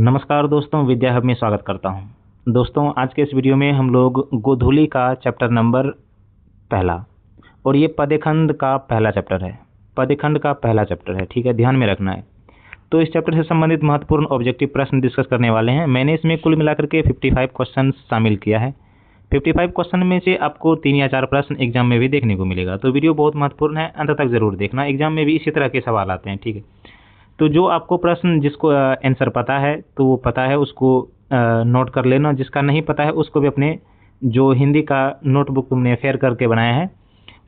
नमस्कार दोस्तों, विद्या हब में स्वागत करता हूं। दोस्तों, आज के इस वीडियो में हम लोग गोधूली का चैप्टर नंबर पहला और ये पदखंड का पहला चैप्टर है। पदखंड का पहला चैप्टर है, ठीक है, ध्यान में रखना है। तो इस चैप्टर से संबंधित महत्वपूर्ण ऑब्जेक्टिव प्रश्न डिस्कस करने वाले हैं। मैंने इसमें कुल मिलाकर के 55 क्वेश्चन शामिल किया है। 55 क्वेश्चन में से आपको 3 या 4 प्रश्न एग्जाम में भी देखने को मिलेगा। तो वीडियो बहुत महत्वपूर्ण है, अंत तक जरूर देखना। एग्जाम में भी इसी तरह के सवाल आते हैं, ठीक है। तो जो आपको प्रश्न जिसको आंसर पता है तो वो पता है उसको नोट कर लेना, जिसका नहीं पता है उसको भी अपने जो हिंदी का नोटबुक तुमने फेयर करके बनाया है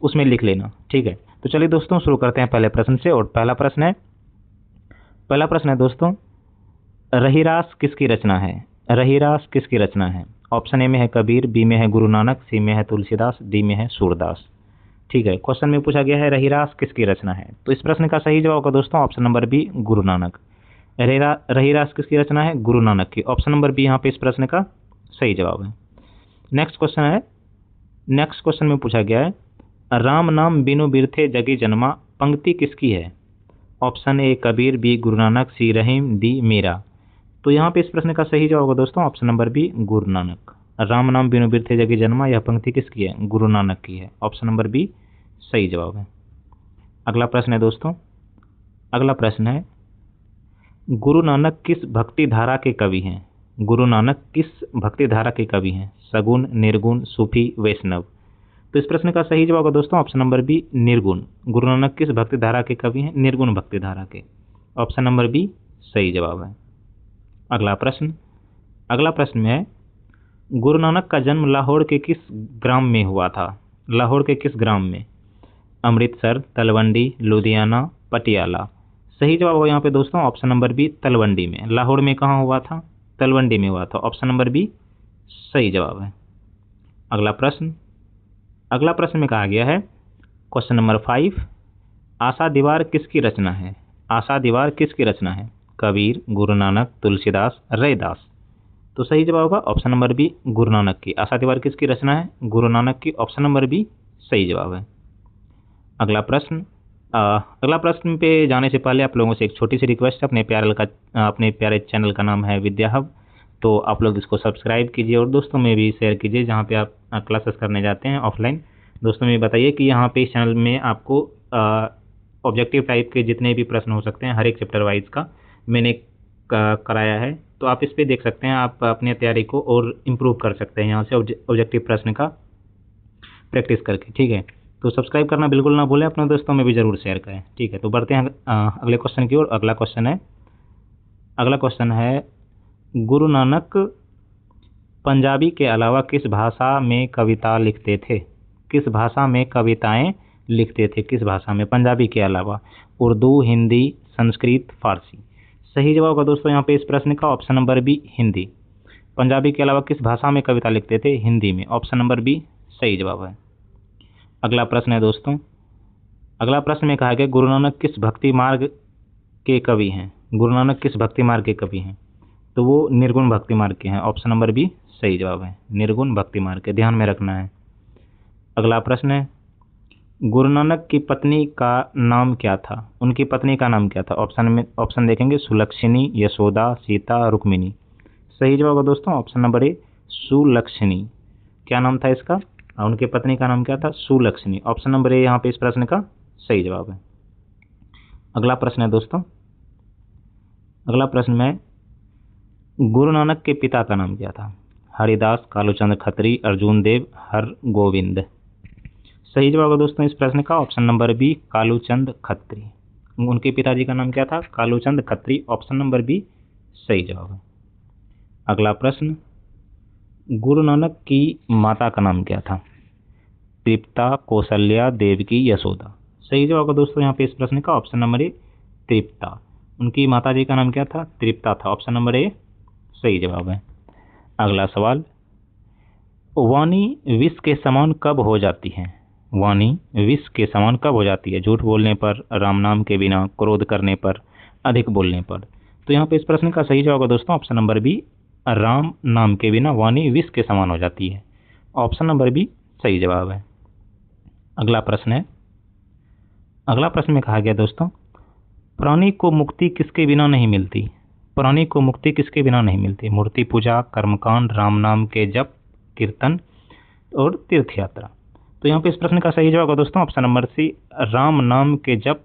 उसमें लिख लेना, ठीक है। तो चलिए दोस्तों, शुरू करते हैं पहले प्रश्न से। और पहला प्रश्न है दोस्तों, रहीरास किसकी रचना है? रहीरास किसकी रचना है? ऑप्शन ए में है कबीर, बी में है गुरु नानक, सी में है तुलसीदास, डी में है सूरदास, ठीक है। क्वेश्चन में पूछा गया है रहीरास किसकी रचना है, तो इस प्रश्न का सही जवाब होगा दोस्तों option number B, Guru Nanak. रहीरास किसकी रचना है? गुरु नानक की। ऑप्शन नंबर बी यहाँ पे इस प्रश्न का सही जवाब है। नेक्स्ट क्वेश्चन में पूछा गया है राम नाम बिनु बिरथे जगी जन्मा, पंक्ति किसकी है? Option A Kabir, B Guru Nanak, C Rahim, D Meera. तो यहाँ पे इस प्रश्न का सही जवाब होगा दोस्तों option number B, Guru Nanak. Ram नाम बिनु बिरथे जगी जन्मा, यह पंक्ति किसकी है? गुरु नानक की है। ऑप्शन नंबर बी सही जवाब है। अगला प्रश्न है दोस्तों, अगला प्रश्न है गुरु नानक किस भक्ति धारा के कवि हैं? गुरु नानक किस भक्ति धारा के कवि हैं? सगुण, निर्गुण, सूफी, वैष्णव। तो इस प्रश्न का सही जवाब होगा दोस्तों ऑप्शन नंबर बी, निर्गुण। गुरु नानक किस भक्ति धारा के कवि हैं? निर्गुण भक्ति धारा के। ऑप्शन नंबर बी सही जवाब है। अगला प्रश्न में है गुरु नानक का जन्म लाहौर के किस ग्राम में हुआ था? लाहौर के किस ग्राम में? अमृतसर, तलवंडी, लुधियाना, पटियाला। सही जवाब होगा यहाँ पे दोस्तों ऑप्शन नंबर बी, तलवंडी में। लाहौर में कहाँ हुआ था? तलवंडी में हुआ था। ऑप्शन नंबर बी सही जवाब है। अगला प्रश्न में कहा गया है क्वेश्चन नंबर 5, आशा दीवार किसकी रचना है? आशा दीवार किसकी रचना है? कबीर, गुरु नानक, तुलसीदास, रैदास। तो सही जवाब होगा option number B, Guru Nanak की। आशा दीवार किसकी रचना है? गुरु नानक की। ऑप्शन नंबर बी सही जवाब है। अगला प्रश्न पे जाने से पहले आप लोगों से एक छोटी सी रिक्वेस्ट है। अपने प्यारे चैनल का नाम है विद्या हब, तो आप लोग इसको सब्सक्राइब कीजिए और दोस्तों में भी शेयर कीजिए जहाँ पे आप क्लासेस करने जाते हैं ऑफलाइन। दोस्तों में बताइए कि यहाँ पे इस चैनल में आपको ऑब्जेक्टिव टाइप के जितने भी प्रश्न हो सकते हैं हर एक चैप्टर वाइज का मैंने कराया है, तो आप इस पर देख सकते हैं। आप अपनी तैयारी को और इम्प्रूव कर सकते हैं यहाँ से ऑब्जेक्टिव प्रश्न का प्रैक्टिस करके, ठीक है। तो सब्सक्राइब करना बिल्कुल ना भूलें, अपने दोस्तों में भी ज़रूर शेयर करें, ठीक है। तो बढ़ते हैं अगले क्वेश्चन की ओर। अगला क्वेश्चन है गुरु नानक पंजाबी के अलावा किस भाषा में कविता लिखते थे? किस भाषा में कविताएं लिखते थे? किस भाषा में पंजाबी के अलावा? उर्दू, हिंदी, संस्कृत, फारसी। सही जवाब होगा दोस्तों यहाँ पे इस प्रश्न का option number B, Hindi. Punjabi के अलावा किस भाषा में कविता लिखते थे? हिंदी में। ऑप्शन नंबर बी सही जवाब है। अगला प्रश्न है दोस्तों, अगला प्रश्न में कहा गया गुरु नानक किस भक्ति मार्ग के कवि हैं? गुरु नानक किस भक्ति मार्ग के कवि हैं? तो वो निर्गुण भक्ति मार्ग के हैं। ऑप्शन नंबर बी सही जवाब है, निर्गुण भक्ति मार्ग के। ध्यान में रखना है। अगला प्रश्न है गुरु नानक की पत्नी का नाम क्या था? उनकी पत्नी का नाम क्या था? ऑप्शन देखेंगे सुलक्षणी, यशोदा, सीता, रुक्मिणी। सही जवाब है दोस्तों ऑप्शन नंबर ए, सुलक्षणी। क्या नाम था इसका? उनकी पत्नी का नाम क्या था? सुलक्षणी। ऑप्शन नंबर ए यहाँ पे इस प्रश्न का सही जवाब है। अगला प्रश्न है दोस्तों, अगला प्रश्न में गुरु नानक के पिता का नाम क्या था? हरिदास, कालूचंद खत्री, अर्जुन देव, हरगोविंद। सही जवाब है दोस्तों इस प्रश्न का option number B, Kaluchand Khatri. उनके पिताजी का नाम क्या था? Kaluchand Khatri. Option number B सही जवाब है। अगला प्रश्न गुरु नानक की माता का नाम क्या था? तृप्ता, कौशल्या, देवकी, यशोदा। सही जवाब है दोस्तों यहाँ पे इस प्रश्न का ऑप्शन नंबर ए, तृप्ता। उनकी माताजी का नाम क्या था? तृप्ता था। ऑप्शन नंबर ए सही जवाब है। अगला सवाल, वाणी विष के समान कब हो जाती है? वाणी विष के समान कब हो जाती है? झूठ बोलने पर, राम नाम के बिना, क्रोध करने पर, अधिक बोलने पर। तो यहाँ पे इस प्रश्न का सही जवाब है दोस्तों ऑप्शन नंबर बी, राम नाम के बिना वाणी विष के समान हो जाती है। ऑप्शन नंबर बी सही जवाब है। अगला प्रश्न में कहा गया दोस्तों, प्राणी को मुक्ति किसके बिना नहीं मिलती? प्राणी को मुक्ति किसके बिना नहीं मिलती? मूर्ति पूजा, कर्मकांड, राम नाम के जप, कीर्तन और तीर्थ यात्रा। तो यहाँ पे इस प्रश्न का सही जवाब है दोस्तों ऑप्शन नंबर सी, राम नाम के जप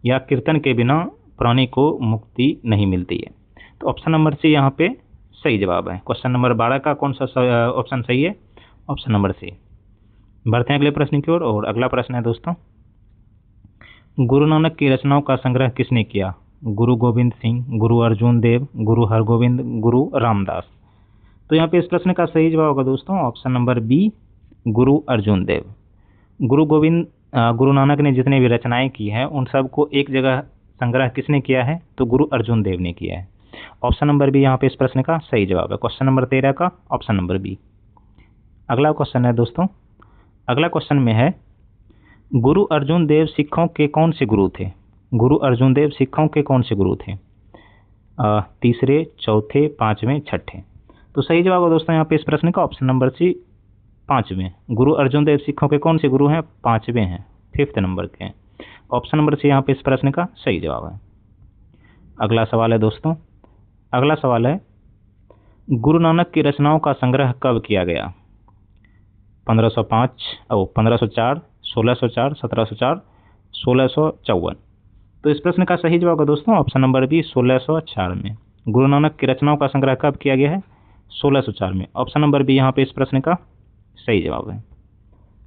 या कीर्तन के बिना प्राणी को मुक्ति नहीं मिलती है। तो ऑप्शन नंबर सी यहाँ पे सही जवाब है। क्वेश्चन नंबर 12 का कौन सा ऑप्शन सही है? Option number C. बढ़ते हैं अगले प्रश्न की ओर, और अगला प्रश्न है दोस्तों, गुरु नानक की रचनाओं का संग्रह किसने किया? गुरु गोविंद सिंह, गुरु अर्जुन देव, गुरु हरगोविंद, गुरु रामदास। तो यहाँ पे इस प्रश्न का सही जवाब होगा दोस्तों ऑप्शन नंबर बी, गुरु अर्जुन देव। गुरु नानक ने जितने भी रचनाएं की हैं उन सब को एक जगह संग्रह किसने किया है? तो गुरु अर्जुन देव ने किया है। ऑप्शन नंबर बी यहाँ पे इस प्रश्न का सही जवाब है। क्वेश्चन नंबर 13 का ऑप्शन नंबर बी। अगला क्वेश्चन है दोस्तों, अगला क्वेश्चन में है, गुरु अर्जुन देव सिखों के कौन से गुरु थे? गुरु अर्जुन देव सिखों के कौन से गुरु थे? तीसरे, चौथे, पांचवें, छठे। तो सही जवाब है दोस्तों यहाँ पे इस प्रश्न का ऑप्शन नंबर सी, पांचवें। गुरु अर्जुन देव सिखों के कौन से गुरु हैं? पांचवें हैं, 5th नंबर के हैं। ऑप्शन नंबर सी यहाँ पे इस प्रश्न का सही जवाब है। अगला सवाल है दोस्तों, अगला सवाल है, गुरु नानक की रचनाओं का संग्रह कब किया गया? 1504, 1604, 1704, 1654। तो इस प्रश्न का सही जवाब है दोस्तों ऑप्शन नंबर बी, 1604 में। गुरु नानक की रचनाओं का संग्रह कब किया गया है? 1604 में। ऑप्शन नंबर बी यहाँ पे इस प्रश्न का सही जवाब है।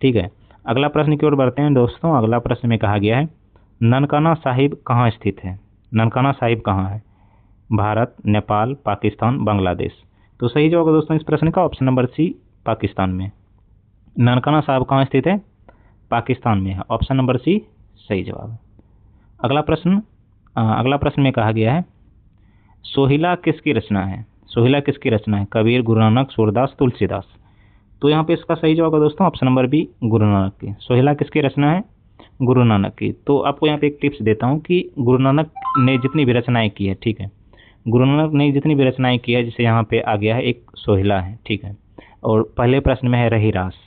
ठीक है, अगला प्रश्न की ओर बढ़ते हैं दोस्तों। अगला प्रश्न में कहा गया है, ननकाना साहिब कहाँ स्थित है? ननकाना साहिब कहाँ है? भारत, नेपाल, पाकिस्तान, बांग्लादेश। तो सही जवाब है दोस्तों इस प्रश्न का ऑप्शन नंबर सी, पाकिस्तान में। ननकाना साहिब कहाँ स्थित है? पाकिस्तान में है। ऑप्शन नंबर सी सही जवाब है। अगला प्रश्न में कहा गया है, सोहिला किसकी रचना है? सोहिला किसकी रचना है? कबीर, गुरु नानक, सूरदास, तुलसीदास। तो यहाँ पे इसका सही जवाब है दोस्तों option number B, Guru Nanak की। सोहिला किसकी रचना है? गुरु नानक की। तो आपको यहाँ पे एक टिप्स देता हूँ कि गुरु नानक ने जितनी भी रचनाएं की है, ठीक है, गुरु नानक ने जितनी भी रचनाएं की है, जैसे यहाँ पे आ गया है एक सोहिला है, ठीक है, और पहले प्रश्न में है रहीरास।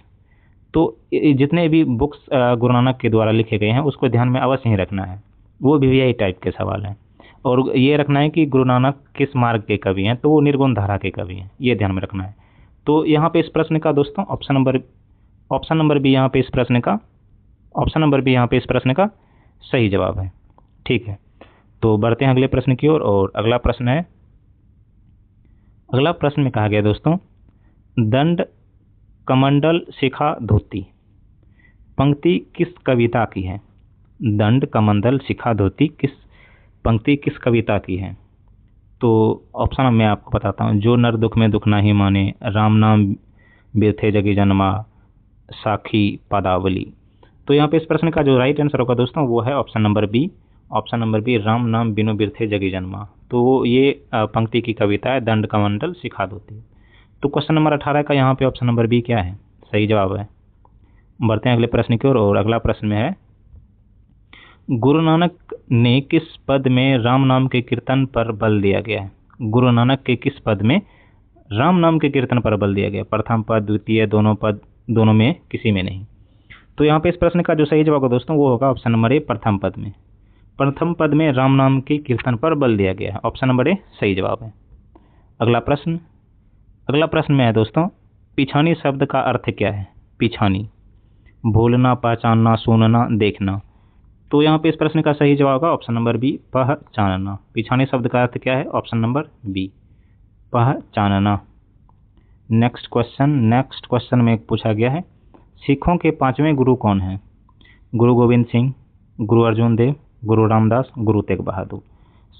तो जितने भी बुक्स गुरु नानक के द्वारा लिखे गए हैं उसको ध्यान में अवश्य ही रखना है, वो भी यही टाइप के सवाल हैं। और ये रखना है कि गुरु नानक किस मार्ग के कवि हैं, तो वो निर्गुण धारा के कवि हैं, ये ध्यान में रखना है। तो यहाँ पे इस प्रश्न का दोस्तों ऑप्शन नंबर बी यहाँ पे इस प्रश्न का ऑप्शन नंबर बी यहाँ पे इस प्रश्न का सही जवाब है। ठीक है, तो बढ़ते हैं अगले प्रश्न की ओर, और अगला प्रश्न है, अगला प्रश्न में कहा गया दोस्तों, दंड कमंडल शिखा धोती पंक्ति किस कविता की है? दंड कमंडल शिखा धोती पंक्ति किस कविता की है? तो ऑप्शन मैं आपको बताता हूँ, जो नर दुख में दुख नाही माने, राम नाम बिरथे जगी जन्मा, साखी पदावली। तो यहाँ पे इस प्रश्न का जो राइट आंसर होगा दोस्तों वो है ऑप्शन नंबर बी, राम नाम बिनु बिरथे जगी जन्मा। तो ये पंक्ति की कविता है दंड कमंडल शिखा धोती। तो क्वेश्चन नंबर 18 का यहाँ पे ऑप्शन नंबर बी क्या है? सही जवाब है। बढ़ते हैं अगले प्रश्न की ओर, और अगला प्रश्न में है, गुरु नानक ने किस पद में राम नाम के कीर्तन पर बल दिया गया है? गुरु नानक के किस पद में राम नाम के कीर्तन पर बल दिया गया? प्रथम पद, द्वितीय, दोनों पद, दोनों में, किसी में नहीं। तो यहाँ पे इस प्रश्न का जो सही जवाब है दोस्तों वो होगा ऑप्शन नंबर ए, प्रथम पद में। प्रथम पद में राम नाम के कीर्तन पर बल दिया गया है, ऑप्शन नंबर ए सही जवाब है। अगला प्रश्न में है दोस्तों, पिछानी शब्द का अर्थ क्या है? पिछानी, भूलना, पहचानना, सुनना, देखना। तो यहाँ पे इस प्रश्न का सही जवाब होगा ऑप्शन नंबर बी, पहचानना। पिछानी शब्द का अर्थ क्या है? ऑप्शन नंबर बी, पहचानना। नेक्स्ट क्वेश्चन में पूछा गया है, सिखों के 5वें गुरु कौन हैं? गुरु गोविंद सिंह, गुरु अर्जुन देव, गुरु रामदास, गुरु तेग बहादुर।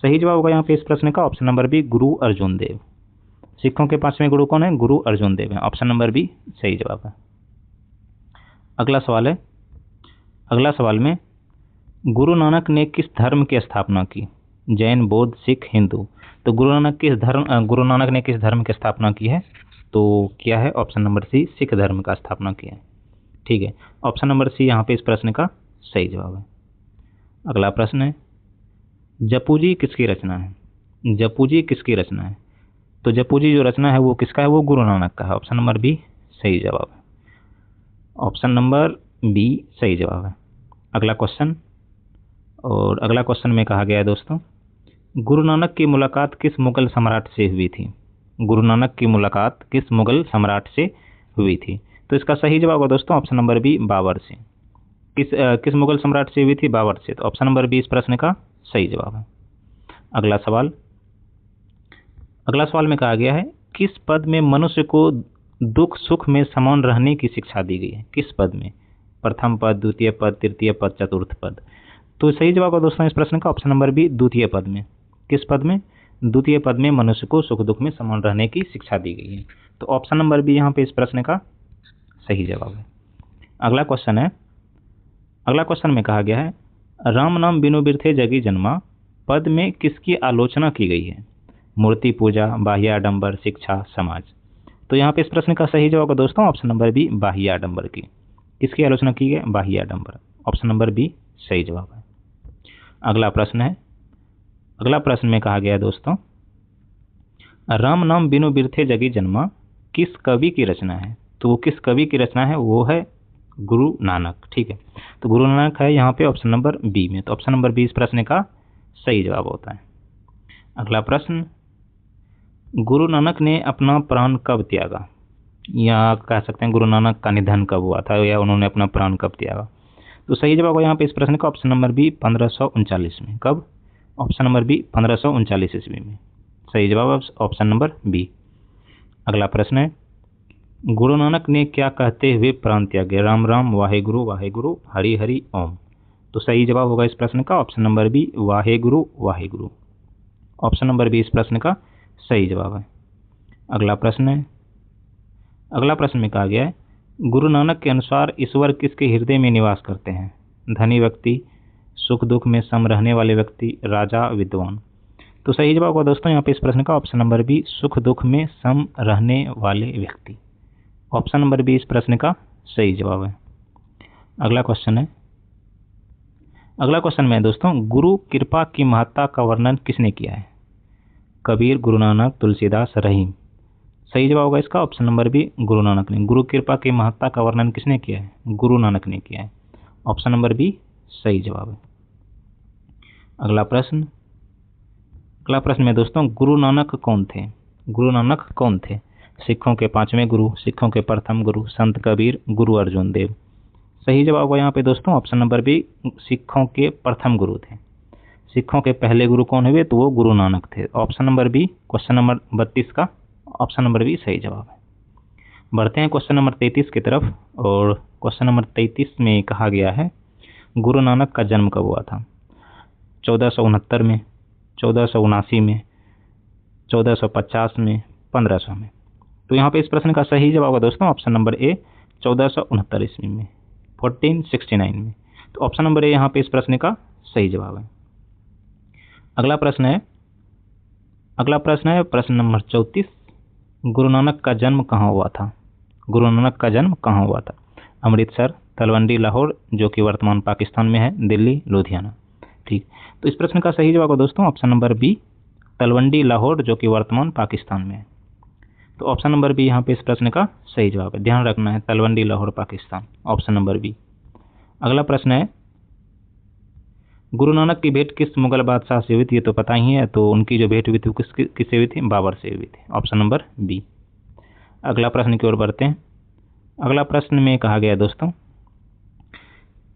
सही जवाब होगा यहाँ पे इस प्रश्न का ऑप्शन नंबर बी, गुरु अर्जुन देव। सिखों के 5वें गुरु कौन है? गुरु अर्जुन देव है, ऑप्शन नंबर बी सही जवाब है। अगला सवाल में, गुरु नानक ने किस धर्म की स्थापना की? जैन, बौद्ध, सिख, हिंदू। तो गुरु नानक ने किस धर्म की स्थापना की है? तो क्या है? ऑप्शन नंबर सी, सिख धर्म का स्थापना किया है। ठीक है, ऑप्शन नंबर सी यहाँ पे इस प्रश्न का सही जवाब है। अगला प्रश्न है, जपूजी किसकी रचना है? जपूजी किसकी रचना है? तो जपूजी जो रचना है वो किसका है? वो गुरु नानक का है, ऑप्शन नंबर बी सही जवाब है। ऑप्शन नंबर बी सही जवाब है। अगला क्वेश्चन में कहा गया है दोस्तों, गुरु नानक की मुलाकात किस मुगल सम्राट से हुई थी? गुरु नानक की मुलाकात किस मुगल सम्राट से हुई थी? तो इसका सही जवाब है दोस्तों ऑप्शन नंबर बी, बाबर से। किस मुगल सम्राट से हुई थी? बाबर से। तो ऑप्शन नंबर बी इस प्रश्न का सही जवाब है। अगला सवाल में कहा गया है किस पद में मनुष्य को दुख सुख में समान रहने की शिक्षा दी गई है? किस पद में? प्रथम पद, द्वितीय पद, तृतीय पद, चतुर्थ पद। तो सही जवाब है दोस्तों इस प्रश्न का ऑप्शन नंबर बी, द्वितीय पद में। किस पद में? द्वितीय पद में मनुष्य को सुख दुख में समान रहने की शिक्षा दी गई है। तो ऑप्शन नंबर बी यहाँ पे इस प्रश्न का सही जवाब है। अगला क्वेश्चन में कहा गया है राम नाम बिनु बिरथे जगी जन्मा पद में किसकी आलोचना की गई है? मूर्ति पूजा, बाह्य आडंबर, शिक्षा, समाज। तो यहाँ पे इस प्रश्न का सही जवाब है दोस्तों ऑप्शन नंबर बी, बाह्य आडंबर की। किसकी आलोचना की गई? बाह्य आडंबर। ऑप्शन नंबर बी सही जवाब है। अगला प्रश्न में कहा गया है दोस्तों राम नाम बिनु बिरथे जगी जन्मा किस कवि की रचना है? तो वो किस कवि की रचना है? वो है गुरु नानक। ठीक है, तो गुरु नानक है यहाँ पे ऑप्शन नंबर बी में। तो ऑप्शन नंबर बी इस प्रश्न का सही जवाब होता है। अगला प्रश्न गुरु नानक ने अपना प्राण कब त्यागा? या कह सकते हैं गुरु नानक का निधन कब हुआ था या उन्होंने अपना प्राण कब त्यागा? तो सही जवाब है यहाँ पे इस प्रश्न का ऑप्शन नंबर बी 1539 में। कब? ऑप्शन नंबर बी 1539 ईस्वी में। सही जवाब ऑप्शन नंबर बी। अगला प्रश्न है गुरु नानक ने क्या कहते हुए प्राण त्यागे? राम राम, वाहेगुरु वाहेगुरु, हरि हरि ओम। तो सही जवाब होगा इस प्रश्न का option number B, Waheguru Waheguru. Option number B इस प्रश्न का सही जवाब है। अगला प्रश्न में कहा गया है गुरु नानक के अनुसार ईश्वर किसके हृदय में निवास करते हैं? धनी व्यक्ति, सुख दुख में सम रहने वाले व्यक्ति, राजा, विद्वान। तो सही जवाब होगा दोस्तों यहाँ पे इस प्रश्न का ऑप्शन नंबर बी, सुख दुख में सम रहने वाले व्यक्ति। ऑप्शन नंबर बी इस प्रश्न का सही जवाब है। अगला क्वेश्चन में दोस्तों गुरु कृपा की महत्ता का वर्णन किसने किया है? कबीर, गुरु नानक, तुलसीदास, रहीम। सही जवाब होगा इसका option number B, Guru Nanak ने। गुरु कृपा की महत्ता का वर्णन किसने किया है? गुरु नानक ने किया है। ऑप्शन नंबर बी सही जवाब है। अगला प्रश्न में दोस्तों गुरु नानक कौन थे? गुरु नानक कौन थे? सिखों के 5वें गुरु, सिखों के प्रथम गुरु, संत कबीर, गुरु अर्जुन देव। सही जवाब होगा यहाँ पे दोस्तों ऑप्शन नंबर बी, सिखों के प्रथम गुरु थे। सिखों के पहले गुरु कौन हुए? तो वो गुरु नानक थे। Option number B question number 32 का ऑप्शन नंबर बी सही जवाब है। बढ़ते हैं क्वेश्चन नंबर 33 की तरफ। और क्वेश्चन नंबर 33 में कहा गया है गुरु नानक का जन्म कब हुआ था? 1469 में, 1479 में, 1450 में, 1500 में। तो यहाँ पे इस प्रश्न का सही जवाब है दोस्तों ऑप्शन नंबर ए, 1469 ईस्वी में, 1469 में। तो ऑप्शन नंबर ए यहाँ पे इस प्रश्न का सही जवाब है। अगला प्रश्न है प्रश्न नंबर 34। गुरु नानक का जन्म कहाँ हुआ था? गुरु नानक का जन्म कहाँ हुआ था? अमृतसर, तलवंडी, लाहौर जो कि वर्तमान पाकिस्तान में है, दिल्ली, लुधियाना। ठीक, तो इस प्रश्न का सही जवाब है दोस्तों option number B, Talwandi, Lahore जो कि वर्तमान पाकिस्तान में है। तो ऑप्शन नंबर बी यहाँ पे इस प्रश्न का सही जवाब है। ध्यान रखना है, Talwandi, Lahore, Pakistan. Option number B. अगला प्रश्न है गुरु नानक की भेंट किस मुगल बादशाह से हुई थी? ये तो पता ही है। तो उनकी जो भेंट हुई थी वो किससे हुई थी? बाबर से हुई थी। Option number B. अगला प्रश्न की ओर बढ़ते हैं। अगला प्रश्न में कहा गया दोस्तों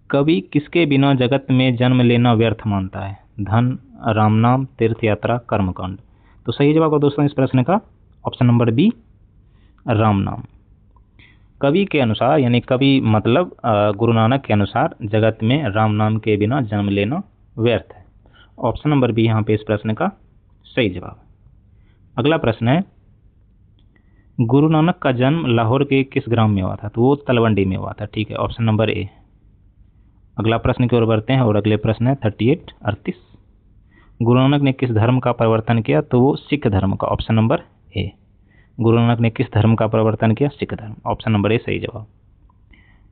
कवि किसके बिना जगत में जन्म लेना व्यर्थ मानता है? धन, राम नाम, तीर्थ यात्रा, कर्मकांड। तो सही जवाब है दोस्तों इस प्रश्न का ऑप्शन नंबर बी, राम नाम। कवि के अनुसार यानी कवि मतलब गुरु नानक के अनुसार जगत में राम नाम के बिना जन्म लेना व्यर्थ है। ऑप्शन नंबर बी यहाँ पे इस प्रश्न का सही जवाब। अगला प्रश्न है गुरु नानक का जन्म लाहौर के किस ग्राम में हुआ था? तो वो तलवंडी में हुआ था। ठीक है, ऑप्शन नंबर ए। अगला प्रश्न की ओर बढ़ते हैं और अगले प्रश्न है 38 गुरु नानक ने किस धर्म का परिवर्तन किया? तो वो सिख धर्म का। Option number A. Guru Nanak ने किस धर्म का परिवर्तन किया? सिख धर्म। ऑप्शन नंबर ए सही जवाब।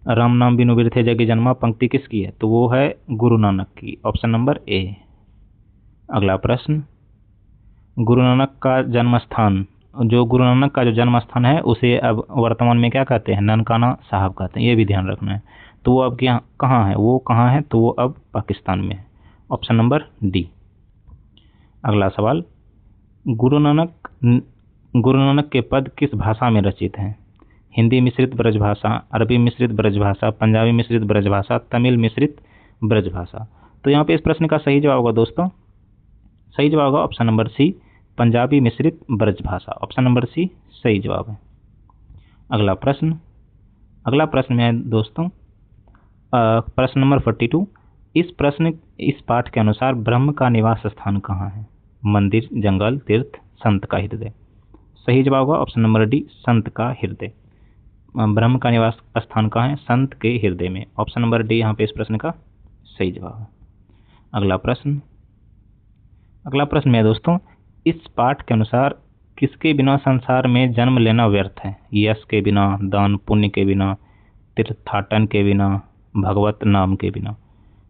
राम नाम बिनु बिरथे जगी जन्मा पंक्ति किसकी है? तो वो है गुरु नानक की। Option number A. अगला प्रश्न गुरु नानक का जन्म स्थान, जो गुरु नानक का जो जन्म स्थान है उसे अब वर्तमान में क्या कहते हैं? ननकाना साहब कहते हैं। ये भी ध्यान रखना है। तो वो अब क्या कहाँ है? वो कहाँ है? तो वो अब पाकिस्तान में है। Option number D. अगला सवाल, गुरु नानक के पद किस भाषा में रचित हैं? हिंदी मिश्रित ब्रजभाषा, अरबी मिश्रित ब्रजभाषा, पंजाबी मिश्रित ब्रजभाषा, तमिल मिश्रित ब्रजभाषा। तो यहाँ पे इस प्रश्न का सही जवाब होगा दोस्तों, सही जवाब होगा ऑप्शन नंबर सी, पंजाबी मिश्रित ब्रजभाषा। ऑप्शन नंबर सी सही जवाब है। अगला प्रश्न में है दोस्तों प्रश्न नंबर 42। इस पाठ के अनुसार ब्रह्म का निवास स्थान कहाँ है? मंदिर, जंगल, तीर्थ, संत का हृदय। सही जवाब होगा ऑप्शन नंबर डी, संत का हृदय। ब्रह्म का निवास स्थान कहाँ है? संत के हृदय में। ऑप्शन नंबर डी यहाँ पे इस प्रश्न का सही जवाब है। अगला प्रश्न में है दोस्तों, इस पाठ के अनुसार किसके बिना संसार में जन्म लेना व्यर्थ है? यश के बिना, दान पुण्य के बिना, तीर्थाटन के बिना, भगवत नाम के बिना।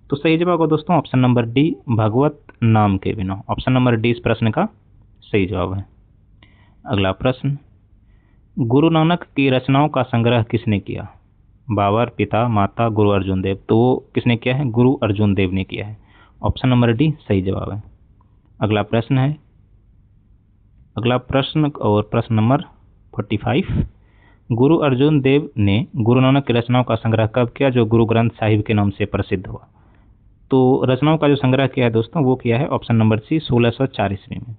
तो सही जवाब होगा दोस्तों ऑप्शन नंबर डी, भगवत नाम के बिना। ऑप्शन नंबर डी इस प्रश्न का सही जवाब है। अगला प्रश्न, गुरु नानक की रचनाओं का संग्रह किसने किया? बाबर, पिता, माता, गुरु अर्जुन देव। तो किसने किया है? गुरु अर्जुन देव ने किया है। ऑप्शन नंबर डी सही जवाब है। अगला प्रश्न और प्रश्न नंबर 45। गुरु अर्जुन देव ने गुरु नानक की रचनाओं का संग्रह कब किया, जो गुरु ग्रंथ साहिब के नाम से प्रसिद्ध हुआ? तो रचनाओं का जो संग्रह किया है दोस्तों वो किया है ऑप्शन नंबर सी, 1604 ईस्वी में।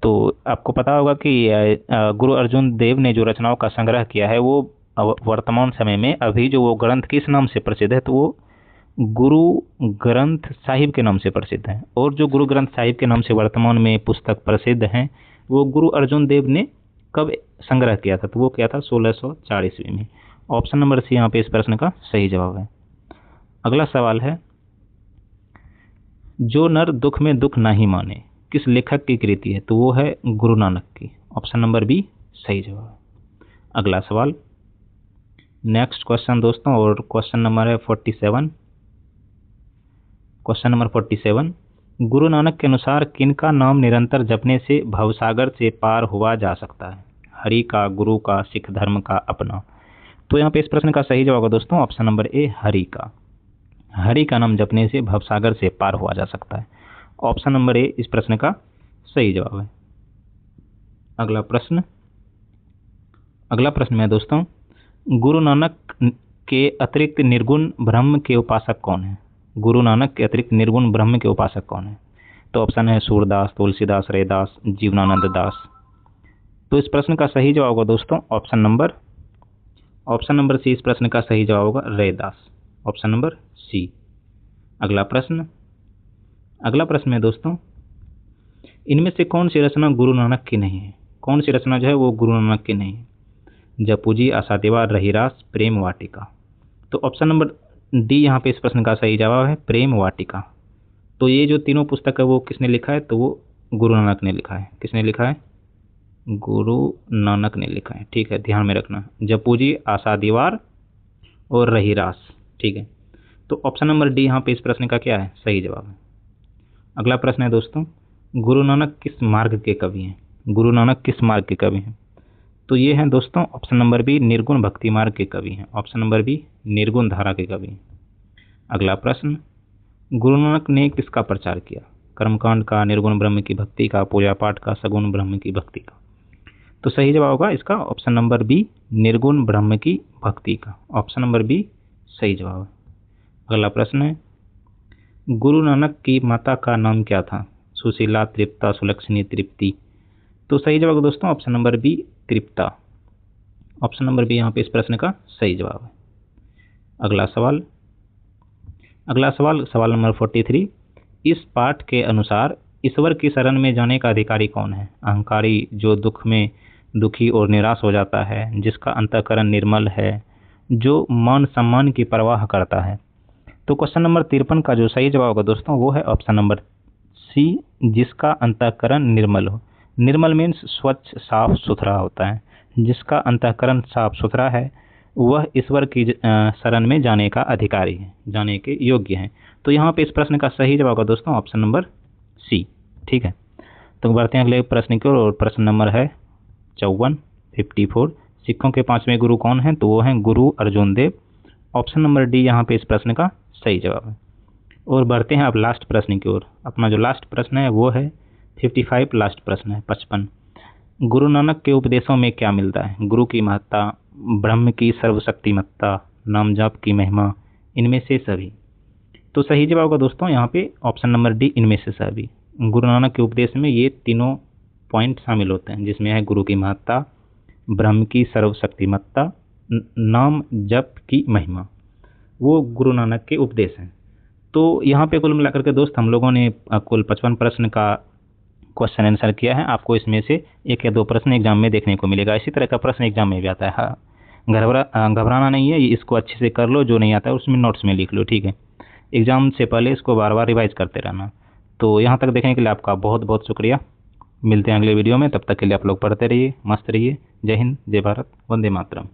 तो आपको पता होगा कि गुरु अर्जुन देव ने जो रचनाओं का संग्रह किया है वो वर्तमान समय में अभी जो वो ग्रंथ किस नाम से प्रसिद्ध है, तो वो गुरु ग्रंथ साहिब के नाम से प्रसिद्ध है। और जो गुरु ग्रंथ साहिब के नाम से वर्तमान में पुस्तक प्रसिद्ध हैं वो गुरु अर्जुन देव ने कब संग्रह किया था? तो वो किया था 1604 ईस्वी में। ऑप्शन नंबर सी यहाँ पे इस प्रश्न का सही जवाब है। अगला सवाल है, जो नर दुख में दुख नहीं माने किस लेखक की कृति है? तो वो है गुरु नानक की। ऑप्शन नंबर बी सही जवाब है। अगला सवाल, नेक्स्ट क्वेश्चन दोस्तों, और क्वेश्चन नंबर है 47। क्वेश्चन नंबर 47, गुरु नानक के अनुसार किनका नाम निरंतर जपने से भवसागर से पार हुआ जा सकता है? हरि का, गुरु का, सिख धर्म का, अपना। तो यहाँ पे इस प्रश्न का सही जवाब है दोस्तों ऑप्शन नंबर ए, हरि का। हरि का नाम जपने से भवसागर से पार हुआ जा सकता है। ऑप्शन नंबर ए इस प्रश्न का सही जवाब है। अगला प्रश्न में दोस्तों, गुरु नानक के अतिरिक्त निर्गुण ब्रह्म के उपासक कौन है? गुरु नानक के अतिरिक्त निर्गुण ब्रह्म के उपासक कौन है? तो ऑप्शन है सूरदास, तुलसीदास, रैदास, जीवनानंद दास। तो इस प्रश्न का सही जवाब होगा दोस्तों ऑप्शन नंबर सी इस प्रश्न का सही जवाब होगा रैदास। ऑप्शन नंबर सी। अगला प्रश्न में दोस्तों, इनमें से कौन सी रचना गुरु नानक की नहीं है? कौन सी रचना जो है वो गुरु नानक की नहीं है? जपूजी, आशादीवार, रहीरास, प्रेम वाटिका। तो ऑप्शन नंबर डी यहाँ पे इस प्रश्न का सही जवाब है, प्रेम वाटिका। तो ये जो तीनों पुस्तक है वो किसने लिखा है? तो वो गुरु नानक ने लिखा है। किसने लिखा है? गुरु नानक ने लिखा है। ठीक है, ध्यान में रखना, जपूजी, आशादीवार और रहीरास। ठीक है, तो ऑप्शन नंबर डी यहाँ पे इस प्रश्न का क्या है? सही जवाब है। अगला प्रश्न है दोस्तों, गुरु नानक किस मार्ग के कवि हैं? गुरु नानक किस मार्ग के कवि हैं? तो ये हैं दोस्तों ऑप्शन नंबर बी, निर्गुण भक्ति मार्ग के कवि हैं। ऑप्शन नंबर बी, निर्गुण धारा के कवि हैं। अगला प्रश्न, गुरु नानक ने किसका प्रचार किया? कर्मकांड का, निर्गुण ब्रह्म की भक्ति का, पूजा पाठ का, सगुण ब्रह्म की भक्ति का। तो सही जवाब होगा इसका ऑप्शन नंबर बी, निर्गुण ब्रह्म की भक्ति का। ऑप्शन नंबर बी सही जवाब है। अगला प्रश्न है, गुरु नानक की माता का नाम क्या था? सुशीला, तृप्ता, सुलक्षणी, तृप्ति। तो सही जवाब दोस्तों ऑप्शन नंबर बी, तृप्ता। ऑप्शन नंबर बी यहाँ पे इस प्रश्न का सही जवाब है। अगला सवाल नंबर 43। इस पाठ के अनुसार ईश्वर की शरण में जाने का अधिकारी कौन है? अहंकारी, जो दुख में दुखी और निराश हो जाता है, जिसका अंतःकरण निर्मल है, जो मान सम्मान की परवाह करता है। तो क्वेश्चन नंबर 53 का जो सही जवाब होगा दोस्तों वो है ऑप्शन नंबर सी, जिसका अंतःकरण निर्मल हो। निर्मल मीन्स स्वच्छ, साफ सुथरा होता है। जिसका अंतःकरण साफ सुथरा है वह ईश्वर की शरण में जाने का अधिकारी है, जाने के योग्य है। तो यहाँ पे इस प्रश्न का सही जवाब होगा दोस्तों ऑप्शन नंबर सी। ठीक है, तो बढ़ते हैं अगले प्रश्न की ओर, और प्रश्न नंबर है 54। सिखों के 5वें गुरु कौन हैं? तो वो हैं गुरु अर्जुन देव। ऑप्शन नंबर डी यहाँ पे इस प्रश्न का सही जवाब है। और बढ़ते हैं अब लास्ट प्रश्न की ओर। अपना जो लास्ट प्रश्न है वो है 55 लास्ट प्रश्न है 55। गुरु नानक के उपदेशों में क्या मिलता है? गुरु की महत्ता, ब्रह्म की सर्वशक्तिमत्ता, नाम जाप की महिमा, इनमें से सभी। तो सही जवाब होगा दोस्तों यहाँ पे ऑप्शन नंबर डी, इनमें से सभी। गुरु नानक के उपदेश में ये तीनों पॉइंट शामिल होते हैं, जिसमें है गुरु की महत्ता, ब्रह्म की सर्वशक्तिमत्ता, नाम जप की महिमा, वो गुरु नानक के उपदेश हैं। तो यहाँ पे कुल मिलाकर के दोस्त हम लोगों ने कुल 55 प्रश्न का क्वेश्चन आंसर किया है। आपको इसमें से 1 या 2 प्रश्न एग्जाम में देखने को मिलेगा। इसी तरह का प्रश्न एग्जाम में भी आता है। हाँ, घबराना नहीं है, इसको अच्छे से कर लो, जो नहीं आता है उसमें नोट्स में लिख लो, ठीक है। एग्जाम से पहले इसको बार बार रिवाइज करते रहना। तो यहाँ तक देखने के लिए आपका बहुत बहुत शुक्रिया। मिलते हैं अगले वीडियो में, तब तक के लिए आप लोग पढ़ते रहिए, मस्त रहिए। जय हिंद, जय भारत, वंदे मातरम।